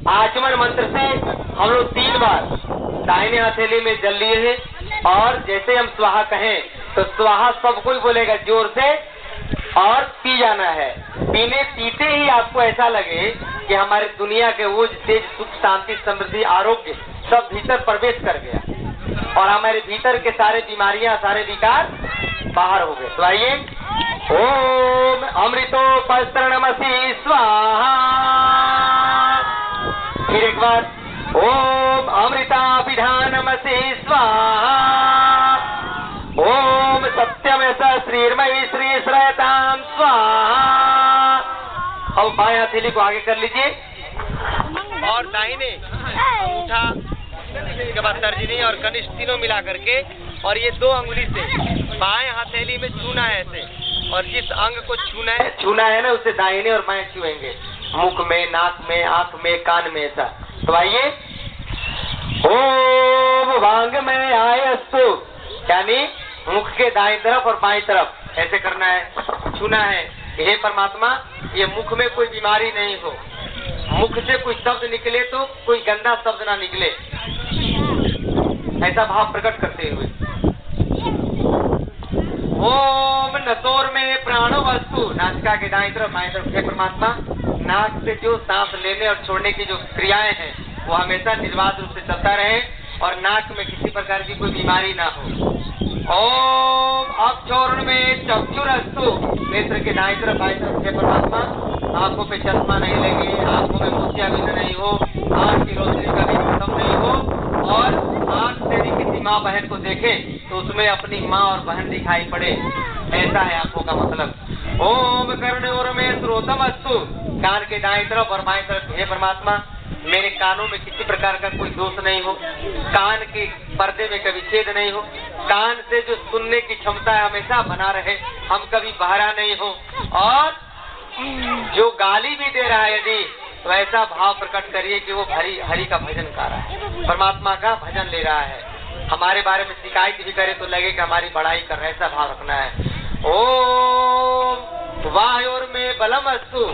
आचमन मंत्र से हम लोग 3 बार दाहिने हथेली में जल लिए हैं और जैसे हम स्वाहा कहें तो स्वाहा सब कोई बोलेगा जोर से और पी जाना है। पीते ही आपको ऐसा लगे कि हमारे दुनिया के वो तेज सुख शांति समृद्धि आरोग्य सब भीतर प्रवेश कर गया और हमारे भीतर के सारे बीमारियां सारे विकार बाहर हो गए। तो आइए, ओम अमृतोपस्तरणमसि स्वाहा। फिर एक बार, ओम अमृताभिधानमसि स्वाहा। ओम सत्यमेव श्रीर्मयी श्री श्रयताम स्वाहा। अब बाएं हथेली को आगे कर लीजिए और दाहिने अंगूठा, इसके बाद तर्जनी और कनिष्ठ तीनों मिला करके और ये 2 अंगुली से बाएं हथेली में छूना है ऐसे, और जिस अंग को छूना है ना उसे दाहिने और बाएं छुएंगे, मुख में, नाक में, आंख में, कान में, ऐसा। तो आइए, ओम वांग में आयस्तु, यानी मुख के दाईं तरफ और बाईं तरफ ऐसे करना है, छूना है। हे परमात्मा, ये मुख में कोई बीमारी नहीं हो, मुख से कोई शब्द निकले तो कोई गंदा शब्द ना निकले, ऐसा भाव प्रकट करते हुए। ओम नसोर में प्राणो वस्तु, नासिका के दाईं तरफ बाईं तरफ। हे परमात्मा, नाक से जो सांस लेने और छोड़ने की जो क्रियाएं हैं वो हमेशा निर्बाध रूप से चलता रहे और नाक में किसी प्रकार की कोई बीमारी ना हो। ओम अक्षोरण में चक्षुरस्तु, नेत्र के दाईं तरफ बाईं तरफ। हे परमात्मा, आंखों पे चश्मा नहीं लगे, आंखों में मोतियाबिंद नहीं हो, आंख की रोशनी का भी खत्म नहीं हो, और आंख से भी किसी माँ बहन को देखे तो उसमें अपनी माँ और बहन दिखाई पड़े, ऐसा है आंखों का मतलब। ओम कर्णयोर में श्रोतमस्तु, कान के दाईं तरफ और बाईं तरफ। हे परमात्मा, मेरे कानों में किसी प्रकार का कोई दोष नहीं हो, कान के पर्दे में कभी छेद नहीं हो, कान से जो सुनने की क्षमता है हमेशा बना रहे, हम कभी बहरा नहीं हो, और जो गाली भी दे रहा है यदि तो ऐसा भाव प्रकट करिए कि वो हरि का भजन कर रहा है, परमात्मा का भजन ले रहा है। हमारे बारे में शिकायत भी करे तो लगे कि हमारी बड़ाई कर रहा है, ऐसा भाव रखना है। ओम वायोर में बलम अस्तु,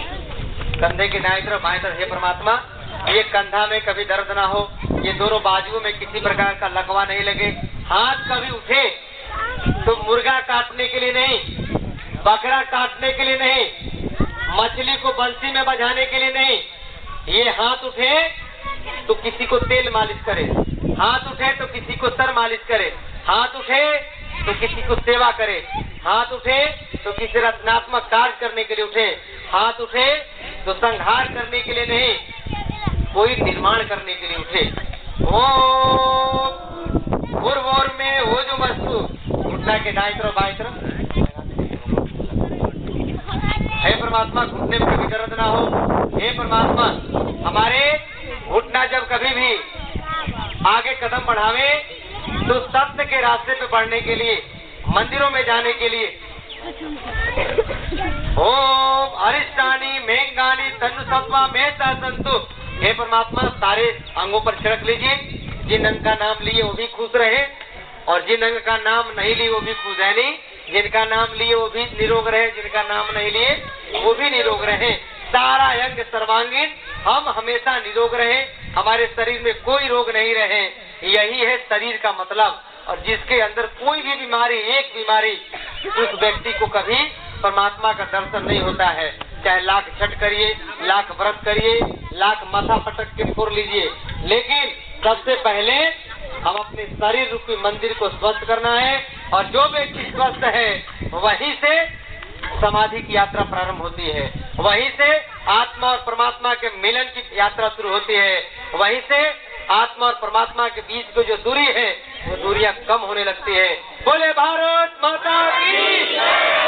कंधे के दाईं तरफ बाईं तरफ। हे परमात्मा, ये कंधा में कभी दर्द ना हो, ये दोनों बाजुओं में किसी प्रकार का लकवा नहीं लगे, हाथ कभी उठे तो मुर्गा काटने के लिए नहीं, बकरा काटने के लिए नहीं, मछली को बंसी में बजाने के लिए नहीं, ये हाथ उठे तो किसी को तेल मालिश करे, हाथ उठे तो किसी को सर मालिश करे, हाथ उठे तो किसी को सेवा करे, हाथ उठे तो किसी रचनात्मक कार्य करने के लिए उठे, हाथ उठे तो संहार करने के लिए नहीं, कोई निर्माण करने के लिए उठे। ओर में वो जो वस्तु, घुटना के दाईं तरफ बाईं तरफ। हे परमात्मा, घुटने में कभी दर्द ना हो। हे परमात्मा, हमारे घुटना जब कभी भी आगे कदम बढ़ावे तो सत्य के रास्ते पे बढ़ने के लिए, मंदिरों में जाने के लिए। ओम अरिष्टानी मेंगानी तनु सत्वा में संतु। हे परमात्मा, सारे अंगों पर छिड़क लीजिए, जिन अंग का नाम लिए वो भी खुश रहे और जिन अंग का नाम नहीं लिए वो भी खुश है नहीं, जिनका नाम लिए वो भी निरोग रहे, जिनका नाम नहीं लिए वो भी निरोग रहे, सारा अंग सर्वांगीण हम हमेशा निरोग रहे, हमारे शरीर में कोई रोग नहीं रहे, यही है शरीर का मतलब। और जिसके अंदर कोई भी बीमारी, एक बीमारी, उस व्यक्ति को कभी परमात्मा का दर्शन नहीं होता है। चाहे लाख छठ करिए, लाख व्रत करिए, लाख माथा पटक के फोड़ लीजिए, लेकिन सबसे पहले हम अपने शरीर रूपी मंदिर को स्वस्थ करना है, और जो व्यक्ति स्वस्थ है वहीं से समाधि की यात्रा प्रारंभ होती है, वहीं से आत्मा और परमात्मा के मिलन की यात्रा शुरू होती है, वहीं से आत्मा और परमात्मा के बीच को जो दूरी है वो दूरियां कम होने लगती है। बोले भारत माता की।